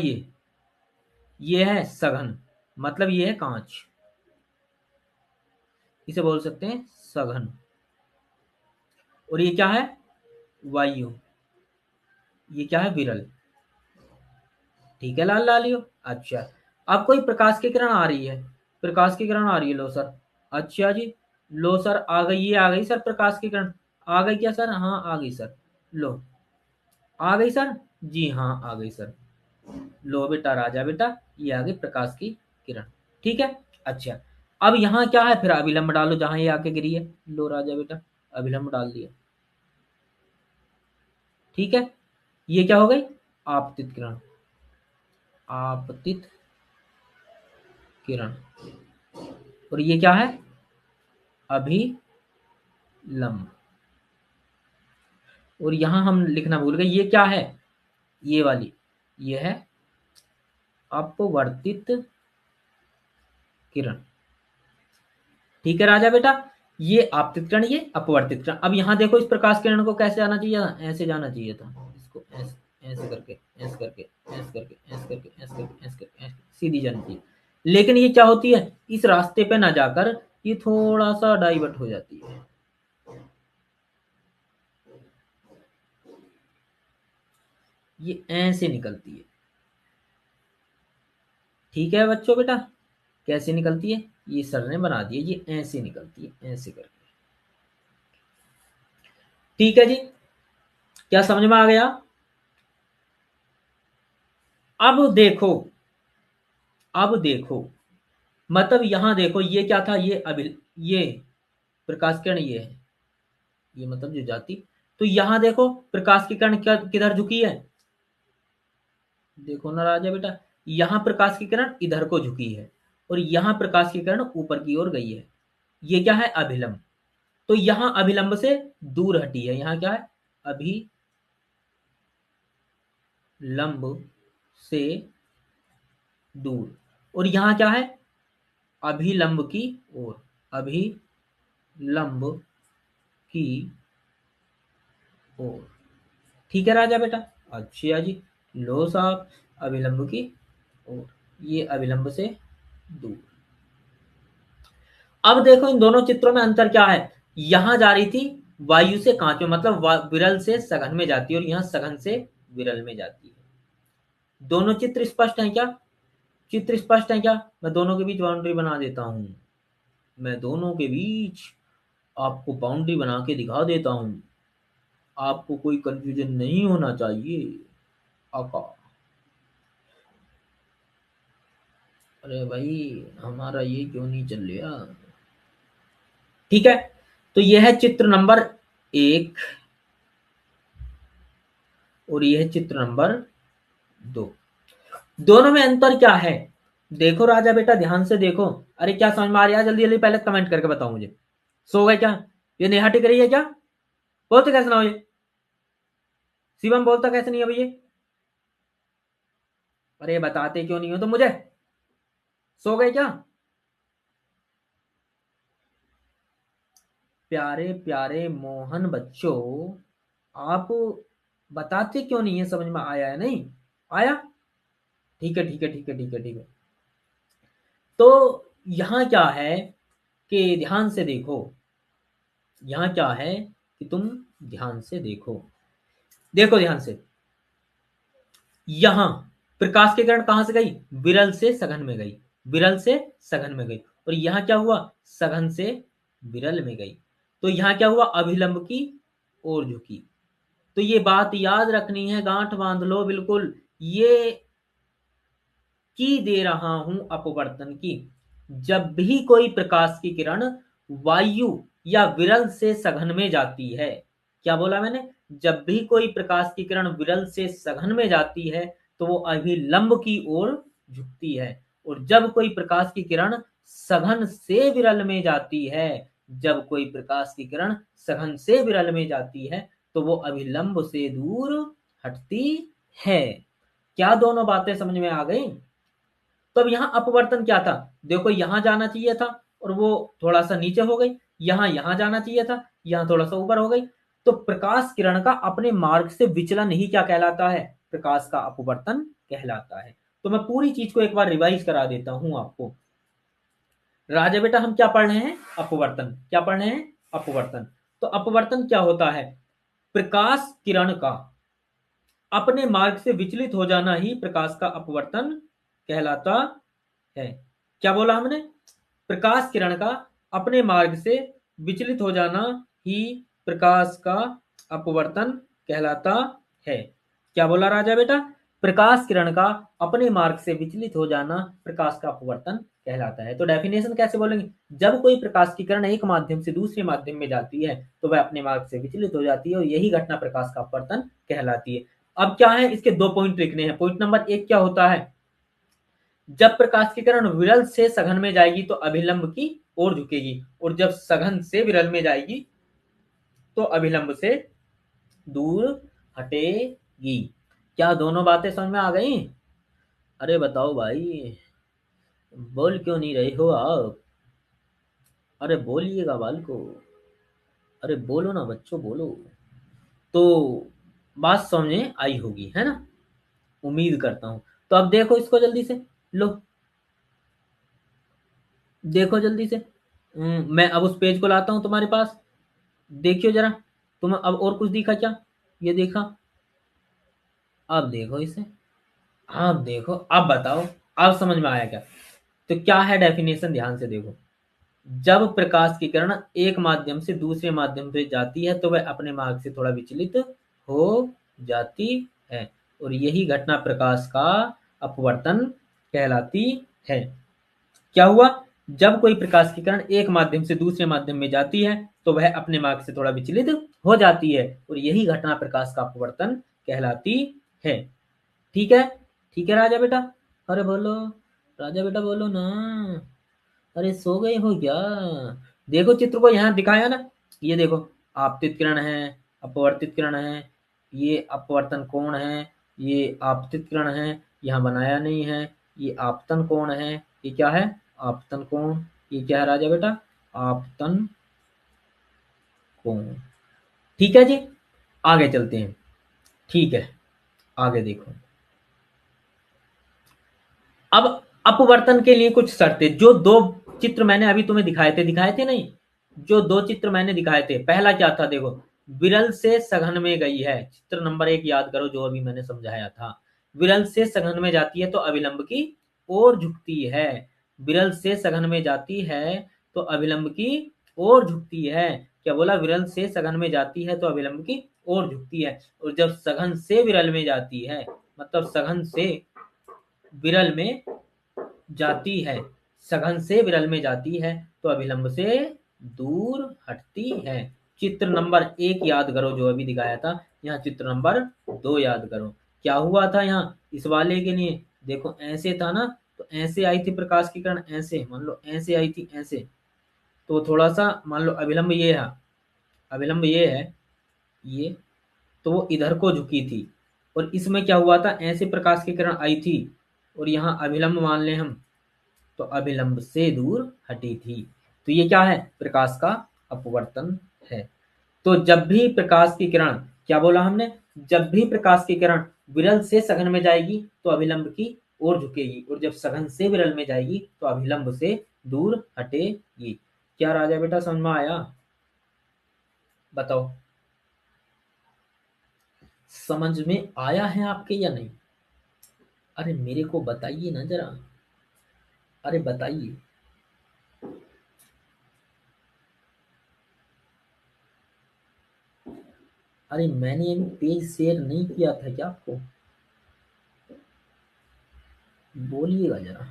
ये है सघन, मतलब ये है कांच, इसे बोल सकते हैं सघन। और ये क्या है, वायु, ये क्या है, विरल। ठीक है लाल लालियो। अच्छा, अब कोई प्रकाश की किरण आ रही है, प्रकाश की किरण आ रही है, लो सर। अच्छा जी, लो सर आ गई, ये आ गई सर प्रकाश की किरण। आ गई क्या सर, हाँ आ गई सर। लो आ गई सर, जी हाँ आ गई सर। लो बेटा राजा बेटा, ये आ गई प्रकाश की किरण। ठीक है। अच्छा, अब यहाँ क्या है, फिर अभिलंब डालो जहां ये आके गिरी है। लो राजा बेटा, अभिलंब डाल दिया। ठीक है, ये क्या हो गई, आपतित किरण, आपतित किरण। और ये क्या है, अभिलंब। और यहां हम लिखना भूल गए, ये क्या है, ये वाली, ये है अपवर्तित किरण। ठीक है राजा बेटा, ये आपतित किरण, ये अपवर्तित किरण। अब यहाँ देखो, इस प्रकाश किरण को कैसे जाना चाहिए था, ऐसे जाना चाहिए था, इसको ऐसे, ऐसे करके, ऐसे करके, ऐसे करके, ऐसे करके, ऐसे करके, ऐसे करके, ऐसे सीधी जानी चाहिए। लेकिन ये क्या होती है, इस रास्ते पे ना जाकर ये थोड़ा सा डाइवर्ट हो जाती है। ये ऐसे निकलती है। ठीक है बच्चों बेटा, कैसे निकलती है, ये सर ने बना दिया, ये ऐसे निकलती है, ऐसे करके। ठीक है जी, क्या समझ में आ गया। अब देखो, अब देखो, मतलब यहां देखो, ये क्या था, ये अभी, ये प्रकाश किरण ये है, ये मतलब जो जाती, तो यहां देखो प्रकाश की किरण क्या किधर झुकी है, देखो ना राजा बेटा, यहां प्रकाश की किरण इधर को झुकी है, और यहां प्रकाश की किरण ऊपर की ओर गई है। ये क्या है, अभिलंब। तो यहां अभिलंब से दूर हटी है, यहां क्या है, अभिलंब से दूर। और यहां क्या है, अभिलंब की ओर, अभिलंब की ओर। ठीक है राजा बेटा। अच्छा जी, लो साहब, अभिलंब की ओर, ये अभिलंब से दूर। अब देखो इन दोनों चित्रों में अंतर क्या है, यहां जा रही थी वायु से कांच में, मतलब विरल से सघन में जाती है, और यहां सघन से विरल में जाती है। दोनों चित्र स्पष्ट हैं क्या, चित्र स्पष्ट हैं क्या, मैं दोनों के बीच बाउंड्री बना देता हूं, मैं दोनों के बीच आपको बाउंड्री बना के दिखा देता हूं, आपको कोई कंफ्यूजन नहीं होना चाहिए। आका, अरे भाई हमारा ये क्यों नहीं चल रहा। ठीक है, तो यह है चित्र नंबर 1, और यह है चित्र नंबर 2। दोनों में अंतर क्या है, देखो राजा बेटा ध्यान से देखो। अरे क्या समझ में आ रहा है, जल्दी जल्दी पहले कमेंट करके बताओ मुझे। सो गए क्या, ये नेहा टिक रही है क्या, बोलते कैसे ना हो ये, शिवम बोलता कैसे नहीं है भैया। अरे बताते क्यों नहीं हो तो मुझे, सो गए क्या। प्यारे प्यारे मोहन बच्चों, आप बताते क्यों नहीं है, समझ में आया है नहीं आया। ठीक है ठीक है ठीक है ठीक है ठीक है। तो यहां क्या है कि ध्यान से देखो, यहां क्या है कि तुम ध्यान से देखो, देखो ध्यान से। यहां प्रकाश की किरण कहां से गई, विरल से सघन में गई, विरल से सघन में गई। और यहां क्या हुआ, सघन से विरल में गई। तो यहां क्या हुआ, अभिलंब की ओर झुकी। तो ये बात याद रखनी है, गांठ बांध लो बिल्कुल। ये की दे रहा हूं अपवर्तन की, जब भी कोई प्रकाश की किरण वायु या विरल से सघन में जाती है, क्या बोला मैंने? जब भी कोई प्रकाश की किरण विरल से सघन में जाती है तो वो अभिलंब की ओर झुकती है, और जब कोई प्रकाश की किरण सघन से विरल में जाती है, जब कोई प्रकाश की किरण सघन से विरल में जाती है तो वो अभिलंब से दूर हटती है। क्या दोनों बातें समझ में आ गई? तो अब यहाँ अपवर्तन क्या था? देखो यहाँ जाना चाहिए था और वो थोड़ा सा नीचे हो गई, यहाँ जाना चाहिए था, यहाँ थोड़ा सा ऊपर हो गई। तो प्रकाश किरण का अपने मार्ग से विचलन ही क्या कहलाता है? प्रकाश का अपवर्तन कहलाता है। तो मैं पूरी चीज को एक बार रिवाइज करा देता हूं आपको। राजा बेटा हम क्या पढ़ रहे हैं? अपवर्तन। क्या पढ़ रहे हैं? अपवर्तन। तो अपवर्तन क्या होता है? प्रकाश किरण का अपने मार्ग से विचलित हो जाना ही प्रकाश का अपवर्तन कहलाता है। क्या बोला हमने? प्रकाश किरण का अपने मार्ग से विचलित हो जाना ही प्रकाश का अपवर्तन कहलाता है। क्या बोला राजा बेटा? प्रकाश किरण का अपने मार्ग से विचलित हो जाना प्रकाश का अपवर्तन कहलाता है। तो डेफिनेशन कैसे बोलेंगे? जब कोई प्रकाश की किरण एक माध्यम से दूसरे माध्यम में जाती है तो वह अपने मार्ग से विचलित हो जाती है और यही घटना प्रकाश का अपवर्तन कहलाती है। अब क्या है, इसके दो पॉइंट लिखने हैं। पॉइंट नंबर एक क्या होता है? जब प्रकाश की किरण विरल से सघन में जाएगी तो अभिलंब की ओर झुकेगी, और जब सघन से विरल में जाएगी तो अभिलंब से दूर हटेगी। क्या दोनों बातें समझ में आ गई? अरे बताओ भाई, बोल क्यों नहीं रहे हो आप? अरे बोलिएगा बालको, अरे बोलो ना बच्चों, बोलो। तो बात समझ में आई होगी, है ना? उम्मीद करता हूं। तो अब देखो इसको जल्दी से, लो देखो जल्दी से। मैं अब उस पेज को लाता हूं तुम्हारे पास। देखियो जरा, तुम अब और कुछ दिखा क्या? ये देखा? अब देखो इसे, अब देखो, अब बताओ, अब समझ में आया क्या? तो क्या है डेफिनेशन, ध्यान से देखो। जब प्रकाश की किरण एक माध्यम से दूसरे माध्यम पे जाती है तो वह अपने मार्ग से थोड़ा विचलित हो जाती है, और यही घटना प्रकाश का अपवर्तन कहलाती है। क्या हुआ? जब कोई प्रकाश की किरण एक माध्यम से दूसरे माध्यम में जाती है तो वह अपने मार्ग से थोड़ा विचलित हो जाती है, और यही घटना प्रकाश का अपवर्तन कहलाती है। ठीक है? ठीक है राजा बेटा? अरे बोलो, राजा बेटा बोलो ना। अरे सो गए हो क्या? देखो चित्र को यहाँ दिखाया ना, ये देखो, आपतित किरण है, अपवर्तित किरण है, ये अपवर्तन कोण है, ये आपतित किरण है, यहाँ बनाया नहीं है, ये आपतन कोण है। ये क्या है? आपतन कोण। ये क्या है राजा बेटा? आपतन कोण। ठीक है जी, आगे चलते हैं। ठीक है, आगे देखो। अब अपवर्तन के लिए कुछ शर्तें, जो दो चित्र मैंने अभी तुम्हें दिखाए थे नहीं? जो दो चित्र मैंने दिखाए थे, पहला क्या था देखो, विरल से सघन में गई है। चित्र नंबर एक याद करो जो अभी मैंने समझाया था। विरल से सघन में जाती है तो अभिलंब की ओर झुकती है। विरल से सघन में जाती है तो अभिलंब की ओर झुकती है। क्या बोला? विरल से सघन में जाती है तो अभिलंब की ओर झुकती है, और जब सघन से विरल में जाती है, मतलब सघन से विरल में जाती है, सघन से विरल में जाती है तो अभिलंब से दूर हटती है। चित्र नंबर एक याद करो जो अभी दिखाया था, यहाँ चित्र नंबर दो याद करो। क्या हुआ था यहाँ इस वाले के लिए? देखो ऐसे था ना, तो ऐसे आई थी प्रकाश की किरण, ऐसे मान लो, ऐसे आई थी, ऐसे। तो थोड़ा सा मान लो अभिलंब ये है, अभिलंब ये है, ये, तो वो इधर को झुकी थी। और इसमें क्या हुआ था, ऐसे प्रकाश की किरण आई थी और यहाँ अभिलंब मान लें हम, तो अभिलंब से दूर हटी थी। तो ये क्या है? प्रकाश का अपवर्तन है। तो जब भी प्रकाश की किरण, क्या बोला हमने? जब भी प्रकाश की किरण विरल से सघन में जाएगी तो अभिलंब की ओर झुकेगी, और जब सघन से विरल में जाएगी तो अभिलंब से दूर हटेगी। क्या राजा बेटा समझ में आया? बताओ, समझ में आया है आपके या नहीं? अरे मेरे को बताइए ना जरा, अरे बताइए। अरे मैंने अभी पेज शेयर नहीं किया था क्या आपको? बोलिएगा जरा।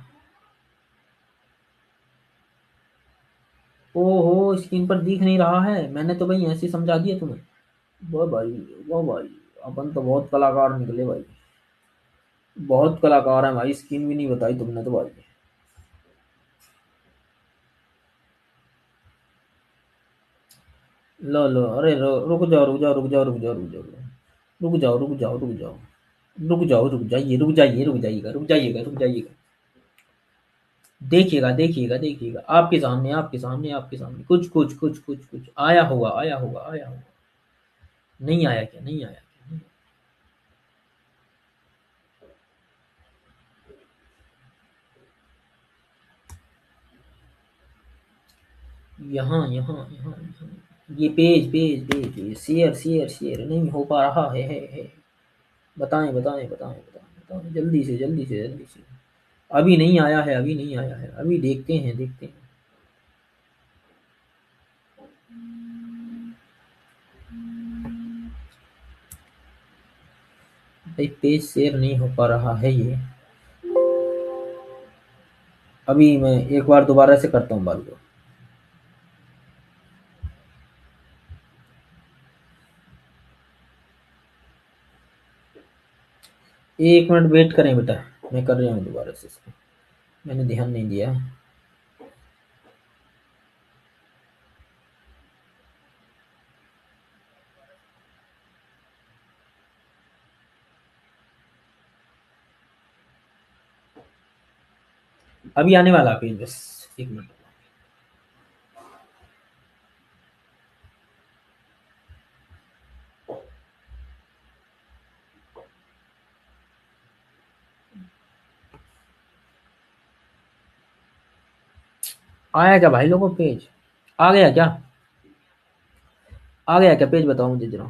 ओहो, स्क्रीन पर दिख नहीं रहा है, मैंने तो भाई ऐसे ही समझा दिया तुम्हें। वाह भाई, वाह भाई, अपन तो बहुत कलाकार निकले भाई, बहुत कलाकार हैं भाई, स्क्रीन भी नहीं बताई तुमने तो भाई। लो लो, अरे रुक जाओ रुक जाओ रुक जाओ रुक जाओ रुक जाओ रुक जाओ रुक जाओ रुक जाओ रुक जाओ रुक जाइए रुक जाइए रुक जाइएगा रुक जाइएगा रुक जाइएगा। देखिएगा देखिएगा देखिएगा, आपके सामने आपके सामने आपके सामने, कुछ कुछ कुछ कुछ कुछ आया होगा आया होगा आया होगा। नहीं आया क्या, नहीं आया क्या, नहीं। यहाँ यहाँ यहाँ यहाँ, ये page page page page, share share share नहीं हो पा रहा है। बताएं बताएं बताएं बताएं बताएं, जल्दी से जल्दी से जल्दी से। अभी नहीं आया है, अभी नहीं आया है, अभी देखते हैं देखते हैं। भाई पेज शेयर नहीं हो पा रहा है ये। अभी मैं एक बार दोबारा से करता हूँ बाल को। 1 मिनट वेट करें बेटा, मैं कर रहा हूँ दोबारा से इसको, मैंने ध्यान नहीं दिया। अभी आने वाला पेज, बस 1 मिनट। आया क्या भाई लोगों पेज, आ गया क्या, आ गया क्या पेज, बताओ मुझे जरा।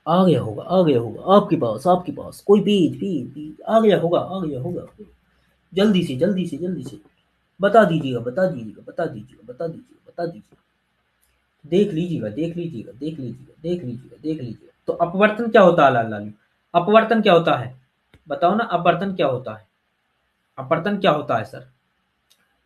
आ गया होगा आ गया होगा, आपके पास कोई पेज पेज पेज आ गया होगा आ गया होगा। जल्दी से जल्दी से जल्दी से बता दीजिएगा बता दीजिएगा बता दीजिएगा बता दीजिएगा बता दीजिएगा। देख लीजिएगा देख लीजिएगा देख लीजिएगा देख लीजिएगा देख लीजिएगा। तो अपवर्तन क्या होता है लाल लाल, अपवर्तन क्या होता है, बताओ ना, अपवर्तन क्या होता है, अपवर्तन क्या होता है सर।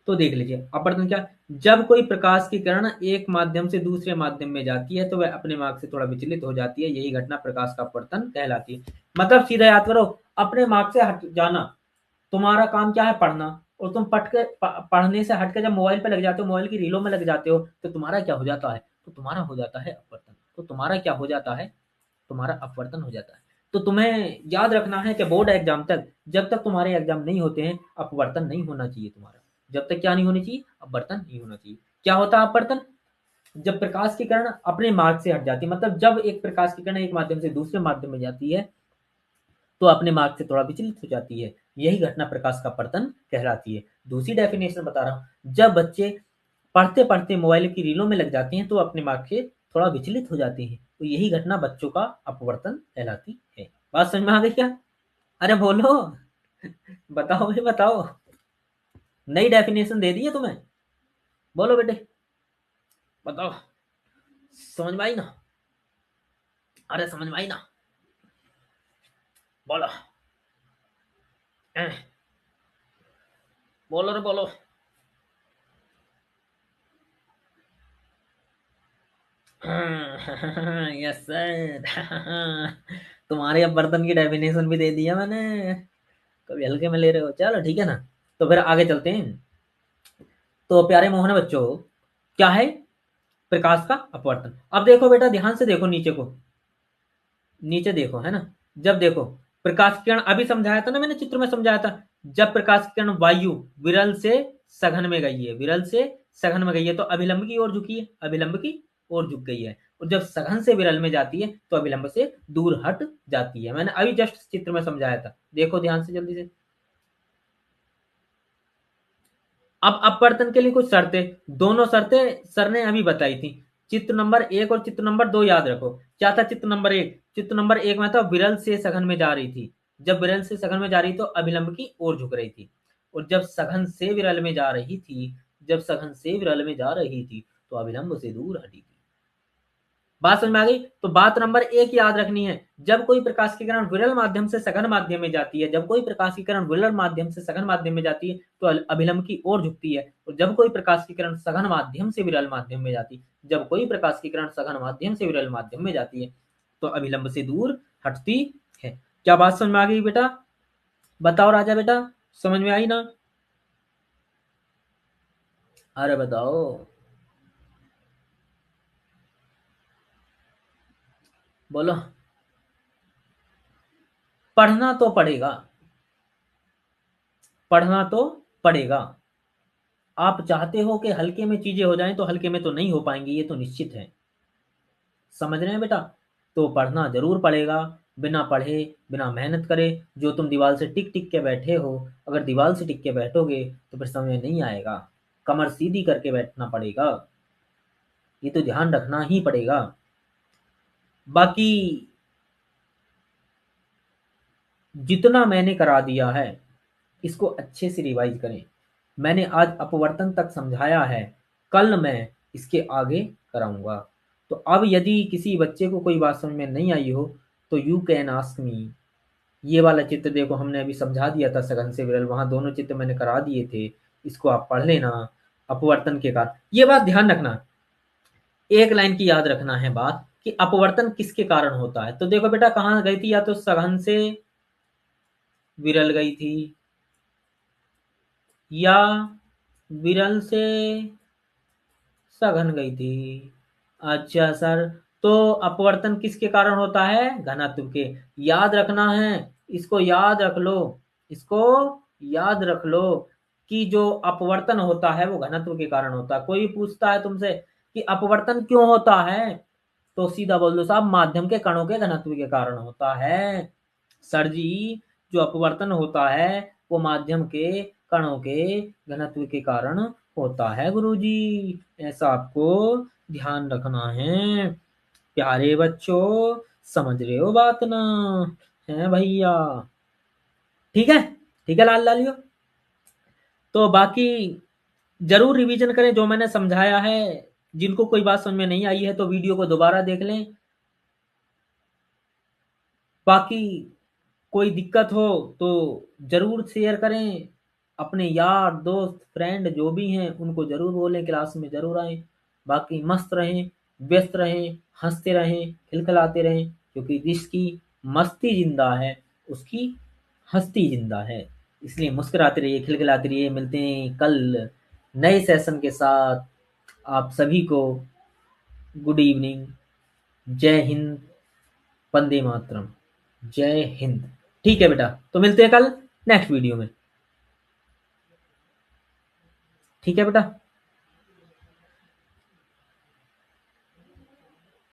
तो देख लीजिए अपवर्तन क्या, जब कोई प्रकाश की किरण एक माध्यम से दूसरे माध्यम में जाती है तो वह अपने मार्ग से थोड़ा विचलित हो जाती है, यही घटना प्रकाश का अपवर्तन कहलाती है। मतलब सीधा याद करो, अपने मार्ग से हट जाना। तुम्हारा काम क्या है, पढ़ना, और तुम पढ़ने से हटकर जब मोबाइल पे लग जाते हो, मोबाइल की रीलों में लग जाते हो, तो तुम्हारा क्या हो जाता है, तो तुम्हारा हो जाता है अपवर्तन। तो तुम्हारा क्या हो जाता है, तुम्हारा अपवर्तन हो जाता है। तो तुम्हें याद रखना है कि बोर्ड एग्जाम तक, जब तक तुम्हारे एग्जाम नहीं होते हैं, अपवर्तन नहीं होना चाहिए तुम्हारा। जब तक क्या नहीं होनी चाहिए, अपवर्तन नहीं होना चाहिए। क्या होता है अपवर्तन, जब प्रकाश की किरण अपने मार्ग से हट जाती है, मतलब जब एक प्रकाश की किरण एक माध्यम से दूसरे माध्यम में जाती है तो अपने मार्ग से थोड़ा विचलित हो जाती है, यही घटना प्रकाश का अपवर्तन कहलाती है। दूसरी डेफिनेशन बता रहा हूं, जब बच्चे पढ़ते पढ़ते मोबाइल की रीलों में लग जाते हैं तो अपने मार्ग से थोड़ा विचलित हो जाते हैं, तो यही घटना बच्चों का अपवर्तन कहलाती है। बात समझ में आ गई क्या, अरे बोलो, बताओ भाई बताओ, नई डेफिनेशन दे दी है तुम्हें, बोलो बेटे, बताओ, समझ में आई ना, अरे समझ में आई ना, बोलो, बोलो रे बोलो। Yes sir. तुम्हारे अब बर्तन की डेफिनेशन भी दे दिया मैंने, कभी हल्के में ले रहे हो, चलो ठीक है ना। तो फिर आगे चलते हैं। तो प्यारे मोहन बच्चों, क्या है, प्रकाश का अपवर्तन। अब देखो बेटा, ध्यान से देखो नीचे को, नीचे देखो है ना। जब देखो प्रकाश किरण, अभी समझाया था ना मैंने, चित्र में समझाया था, जब प्रकाश किरण वायु विरल से सघन में गई है, विरल से सघन में गई है तो अभिलंब की ओर झुकी है, अभिलंब की ओर झुक गई है। और जब सघन से विरल में जाती है तो अभिलंब से दूर हट जाती है। मैंने अभी जस्ट चित्र में समझाया था, देखो ध्यान से जल्दी से। अब अपवर्तन के लिए कुछ शर्तें, दोनों शर्तें सर ने अभी बताई थी। चित्र नंबर 1 और चित्र नंबर 2 याद रखो। क्या था चित्र नंबर 1, चित्र नंबर 1 में था विरल से सघन में जा रही थी, जब विरल से सघन में जा रही तो अभिलंब की ओर झुक रही थी। और जब सघन से विरल में जा रही थी, जब सघन से विरल में जा रही थी तो अभिलंब से दूर हटी थी। बात समझ में आ गई? तो बात नंबर 1 याद रखनी है, जब कोई प्रकाश की किरण विरल माध्यम से सघन माध्यम में जाती है, जब कोई प्रकाश की किरण विरल माध्यम से सघन माध्यम में जाती है तो अभिलंब की ओर झुकती है, और जब कोई प्रकाश की किरण सघन माध्यम से विरल माध्यम में जाती है, जब कोई प्रकाश की किरण सघन माध्यम से विरल माध्यम में जाती है तो अभिलंब से दूर हटती है। क्या बात समझ में आ गई बेटा? बताओ राजा बेटा, समझ में आई ना? अरे बताओ। बोलो। पढ़ना तो पड़ेगा, पढ़ना तो पड़ेगा। आप चाहते हो कि हल्के में चीजें हो जाएं तो हल्के में तो नहीं हो पाएंगी, ये तो निश्चित है। समझ रहे हैं बेटा? तो पढ़ना जरूर पड़ेगा। बिना पढ़े, बिना मेहनत करे, जो तुम दीवार से टिक टिक के बैठे हो, अगर दीवार से टिक के बैठोगे तो फिर समझ में नहीं आएगा। कमर सीधी करके बैठना पड़ेगा, ये तो ध्यान रखना ही पड़ेगा। बाकी जितना मैंने करा दिया है इसको अच्छे से रिवाइज करें। मैंने आज अपवर्तन तक समझाया है, कल मैं इसके आगे कराऊंगा। तो अब यदि किसी बच्चे को कोई बात समझ में नहीं आई हो तो यू कैन आस्क मी। ये वाला चित्र देखो, हमने अभी समझा दिया था सघन से विरल, वहां दोनों चित्र मैंने करा दिए थे, इसको आप पढ़ लेना। अपवर्तन के कारण ये बात ध्यान रखना, एक लाइन की याद रखना है बात कि अपवर्तन किसके कारण होता है। तो देखो बेटा, कहाँ गई थी, या तो सघन से विरल गई थी या विरल से सघन गई थी। अच्छा सर, तो अपवर्तन किसके कारण होता है? घनत्व के। याद रखना है, इसको याद रख लो, इसको याद रख लो कि जो अपवर्तन होता है वो घनत्व के कारण होता है। कोई पूछता है तुमसे कि अपवर्तन क्यों होता है, तो सीधा बोल दो साहब माध्यम के कणों के घनत्व के कारण होता है। सर जी, जो अपवर्तन होता है वो माध्यम के कणों के घनत्व के कारण होता है गुरुजी, ऐसा आपको ध्यान रखना है। प्यारे बच्चों, समझ रहे हो बात ना? है भैया? ठीक है, ठीक है लाल लालियो। तो बाकी जरूर रिवीजन करें जो मैंने समझाया है। जिनको कोई बात समझ में नहीं आई है तो वीडियो को दोबारा देख लें। बाकी कोई दिक्कत हो तो जरूर शेयर करें, अपने यार दोस्त फ्रेंड जो भी हैं उनको जरूर बोलें, क्लास में जरूर आए। बाकी मस्त रहें, व्यस्त रहें, हंसते रहें, खिलखिलाते रहें, क्योंकि जिसकी मस्ती जिंदा है उसकी हस्ती जिंदा है। इसलिए मुस्कुराते रहिए, खिलखिलाते रहिए। मिलते हैं कल नए सेशन के साथ। आप सभी को गुड इवनिंग, जय हिंद, वंदे मातरम, जय हिंद। ठीक है बेटा, तो मिलते हैं कल नेक्स्ट वीडियो में। ठीक है बेटा।